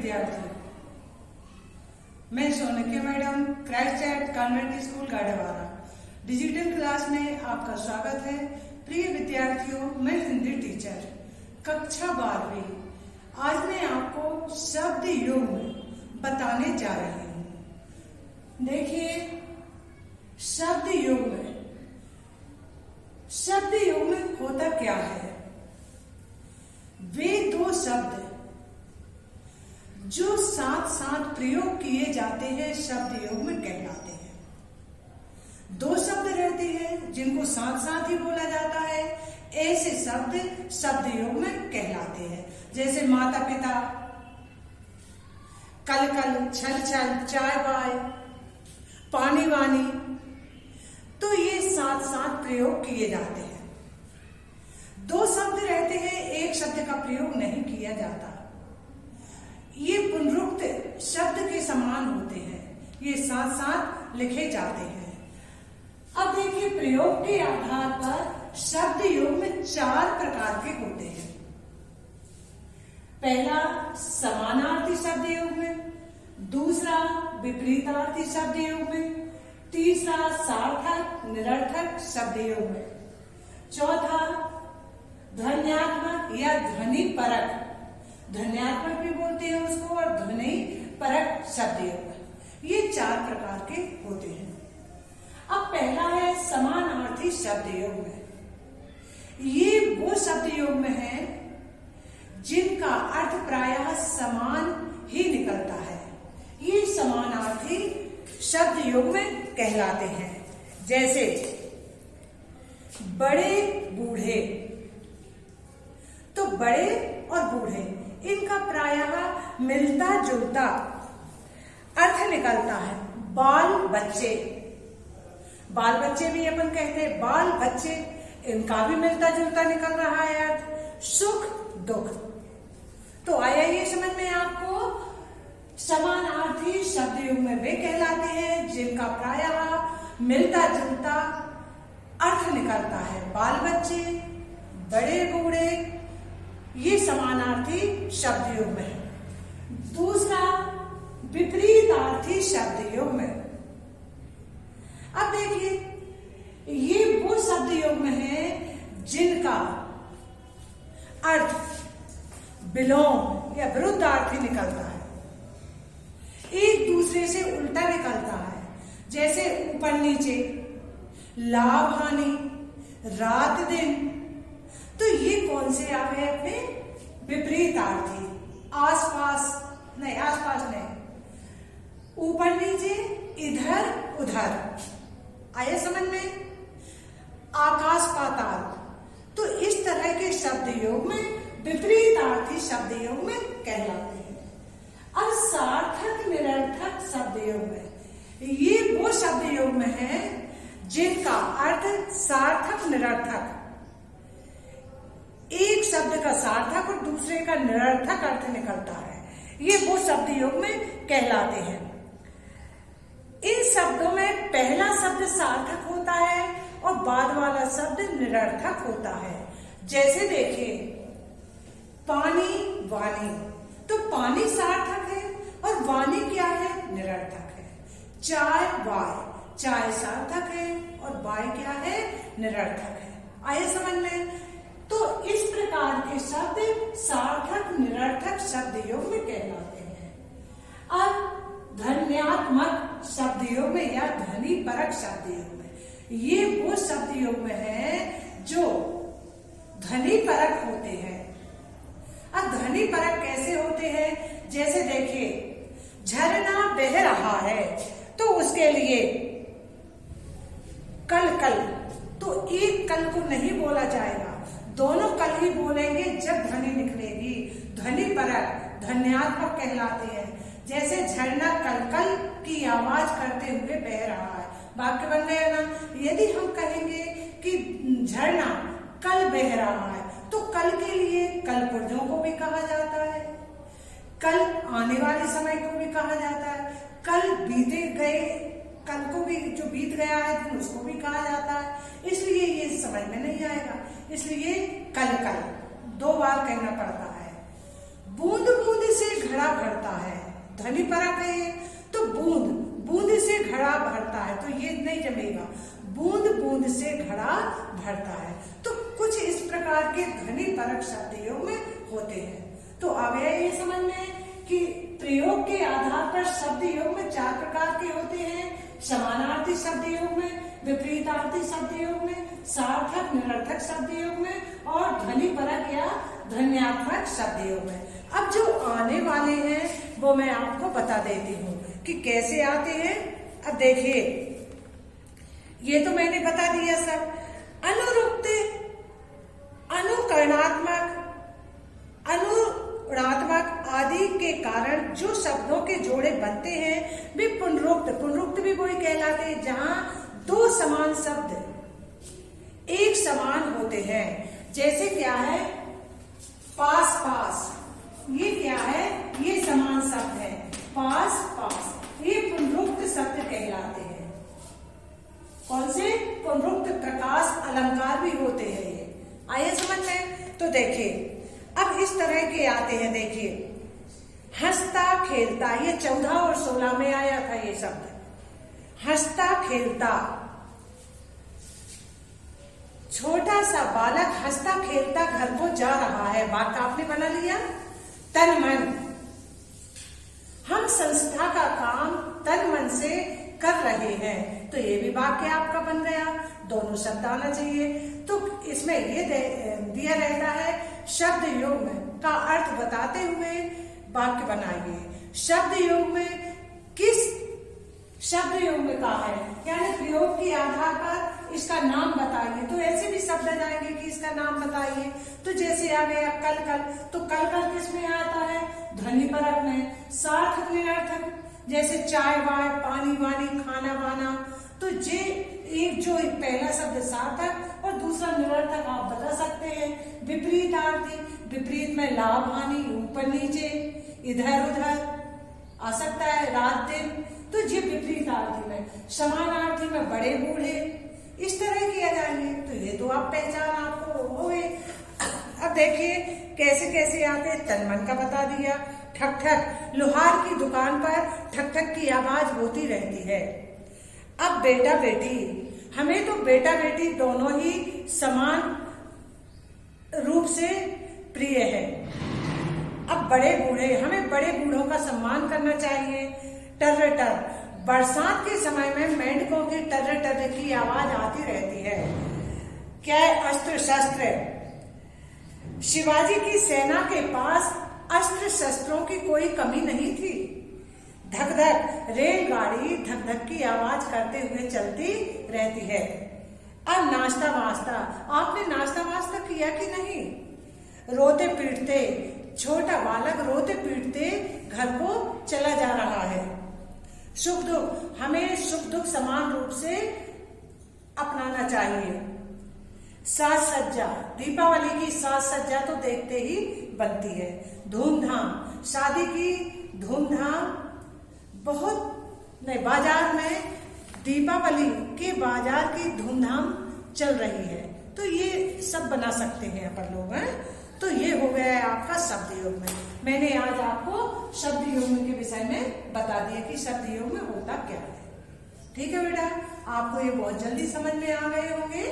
विद्यार्थियों, मैं Sonkiya madam Christ Church Convent School Gadewala digital class में आपका स्वागत है। प्रिय विद्यार्थियों, मैं हिंदी टीचर कक्षा 12वीं। आज मैं आपको शब्द योग बताने जा रही हूँ। देखिए, शब्द योग में होता क्या है। वे दो शब्द जो साथ साथ प्रयोग किए जाते हैं शब्द योग में कहलाते हैं। दो शब्द रहते हैं जिनको साथ साथ ही बोला जाता है, ऐसे शब्द योग में कहलाते हैं। जैसे माता पिता, कल कल, छल छल, चाय बाय, पानी वानी, तो ये साथ साथ प्रयोग किए जाते हैं। दो शब्द रहते हैं, एक शब्द का प्रयोग नहीं किया जाता। ये पुनरुक्त शब्द के समान होते हैं, ये साथ साथ लिखे जाते हैं। अब देखिए, प्रयोग के आधार पर शब्द योग में 4 प्रकार के होते हैं। पहला समानार्थी शब्द योग में, दूसरा विपरीतार्थी शब्द योग में, तीसरा सार्थक निरर्थक शब्द योग में, चौथा ध्वन्यात्मक या ध्वनि परक, ध्वन्यात्मक भी बोलते हैं उसको, और ध्वनि परक शब्द योग। ये 4 प्रकार के होते हैं। अब पहला है समानार्थी शब्द योग में। ये वो शब्द योग में है जिनका अर्थ प्रायः समान ही निकलता है। ये समानार्थी शब्द योग में कहलाते हैं। जैसे बड़े बूढ़े, तो बड़े और बूढ़े इनका प्रायः मिलता जुलता अर्थ निकलता है। बाल बच्चे, बाल बच्चे भी अपन कहते हैं, बाल बच्चे, इनका भी मिलता जुलता निकल रहा है अर्थ। सुख दुख, तो आया ये समझ में आपको। समानार्थी शब्द योग में वे कहलाते हैं जिनका प्रायः मिलता जुलता अर्थ निकलता है। बाल बच्चे, बड़े बूढ़े, ये समानार्थी शब्द योग में है। दूसरा विपरीतार्थी शब्द योग में। अब देखिए, ये वो शब्द योग में है जिनका अर्थ विलोम या विरुद्धार्थी निकलता है, एक दूसरे से उल्टा निकलता है। जैसे ऊपर नीचे, लाभ हानि, रात दिन, तो ये कौन से आ गए अपने विपरीतार्थी। आसपास नहीं, ऊपर नीचे, इधर उधर, आया समझ में। आकाश पाताल, तो इस तरह के शब्द योग में विपरीतार्थी शब्द योग में कहलाते हैं। अब सार्थक निरर्थक शब्द योग में, ये वो शब्द योग में है जिनका अर्थ सार्थक निरर्थक, एक शब्द का सार्थक और दूसरे का निरर्थक अर्थ निकलता है। ये वो शब्द योग में कहलाते हैं। इन शब्दों में पहला शब्द सार्थक होता है और बाद वाला शब्द निरर्थक होता है। जैसे देखिए, पानी वाणी, तो पानी सार्थक है और वाणी क्या है, निरर्थक है। चाय बाय, चाय सार्थक है और बाय क्या है, निरर्थक है। आए समझ में। तो इस प्रकार के शब्द सार्थक निरर्थक शब्द योग में कहलाते हैं। अब ध्वन्यात्मक शब्द योग में या ध्वनि परक शब्द योग में, ये वो शब्द योग में है जो ध्वनि परक होते हैं। अब ध्वनि परक कैसे होते हैं। जैसे देखिए, झरना बह रहा है, तो उसके लिए कल कल, तो एक कल को नहीं बोला जाएगा, दोनों कल ही बोलेंगे जब ध्वनि निकलेगी। ध्वनि परक ध्वन्यात्मक कहलाते हैं। जैसे झरना कल कल की आवाज करते हुए बह रहा है, वाक्य बन गया ना। यदि हम कहेंगे कि झरना कल बह रहा है, तो कल के लिए कल पुर्जों को भी कहा जाता है, कल आने वाले समय को भी कहा जाता है, कल बीते गए, कल को भी जो बीत गया है दिन उसको भी कहा जाता है। इसलिए ये समझ में नहीं आएगा, इसलिए कल कल 2 बार कहना पड़ता है। बूंद बूंद से घड़ा भरता है, ध्वनि परक है ये। तो बूंद बूंद से घड़ा भरता है, तो ये नहीं जमेगा, बूंद बूंद से घड़ा भरता है। तो कुछ इस प्रकार के ध्वनि परक शब्द योग में होते हैं। तो अब ये समझ में कि प्रयोग के आधार पर शब्द योग में 4 प्रकार के होते हैं। समानार्थी शब्द योग में, विपरीतार्थी शब्द योग में, सार्थक निरर्थक शब्द योग में और ध्वनि परक या ध्वन्यात्मक शब्द योग में। अब जो आने वाले हैं वो मैं आपको बता देती हूँ कि कैसे आते हैं। अब देखिए, ये तो मैंने बता दिया सब। अनुरुक्त, अनुकरणात्मक, अनुणात्मक आदि के कारण जो शब्दों के जोड़े बनते हैं वे पुनरुक्त, पुनरुक्त भी वही कहलाते हैं जहां 2 समान शब्द एक समान होते हैं। जैसे क्या है, पास पास, ये क्या है, ये समान शब्द है, पास पास, ये पुनरुक्त शब्द कहलाते हैं। कौन से? पुनरुक्त। प्रकाश अलंकार भी होते हैं ये। आइए समझ में। तो देखिए, अब इस तरह के आते हैं। देखिए, हंसता खेलता, ये 14 और 16 में आया था ये शब्द। हंसता खेलता, छोटा सा बालक हंसता खेलता घर को जा रहा है, वाक्य आपने बना लिया। तन मन, हम संस्था का काम तन मन से कर रहे हैं, तो ये भी वाक्य आपका बन गया। दोनों शब्द आना चाहिए। तो इसमें ये दिया रहता है, शब्द योग का अर्थ बताते हुए वाक्य बनाइए। शब्द योग में किस शब्द योग में कहा है, यानी प्रयोग के आधार पर इसका नाम बताइए। तो ऐसे भी शब्द आ जाएंगे कि इसका नाम बताइए। तो जैसे आ गया कल कल, तो कल कल किस में आता है? ध्वनि परक में। सार्थक निरर्थक, जैसे चाय वाय, पानी वानी, खाना वाना। तो जे एक जो पहला शब्द सार्थक और दूसरा निरर्थक आप बता सकते हैं। विपरीतार्थी, विपरीत में लाभ हानि, ऊपर नीचे, इधर उधर आ सकता है, रात दिन। तो ये विपरीतार्थी में। समानार्थी में बड़े बूढ़े, इस तरह किया जाएंगे। तो ये तो आप पहचान आपको हो गई। अब देखिए कैसे कैसे आते हैं। तन मन का बता दिया। ठक ठक, लोहार की दुकान पर ठक ठक की आवाज होती रहती है। अब बेटा बेटी, हमें तो बेटा बेटी दोनों ही समान रूप से प्रिय है। अब बड़े बूढ़े, हमें बड़े बूढ़ों का सम्मान करना चाहिए। टर्र टर, बरसात के समय में मेंढकों की टर्र टर्र की आवाज आती रहती है। क्या है? अस्त्र शस्त्र, शिवाजी की सेना के पास अस्त्र शस्त्रों की कोई कमी नहीं थी। धक धक, रेलगाड़ी धक धक की आवाज करते हुए चलती रहती है। अब नाश्ता वास्ता, आपने नाश्ता वास्ता किया कि नहीं? रोते पीटते, छोटा बालक रोते पीटते घर को चला जा रहा है। सुख दुख, हमें सुख दुख समान रूप से अपनाना चाहिए। साज सज्जा, दीपावली की साज सज्जा तो देखते ही बनती है। धूमधाम, शादी की धूमधाम बहुत नहीं, बाजार में दीपावली के बाजार की धूमधाम चल रही है। तो ये सब बना सकते हैं अपन लोग हैं। तो ये हो गया है आपका शब्द योग में। मैंने आज आपको शब्द योग के विषय में बता दिया कि शब्द योग में होता क्या है। ठीक है बेटा, आपको ये बहुत जल्दी समझ में आ गए होंगे।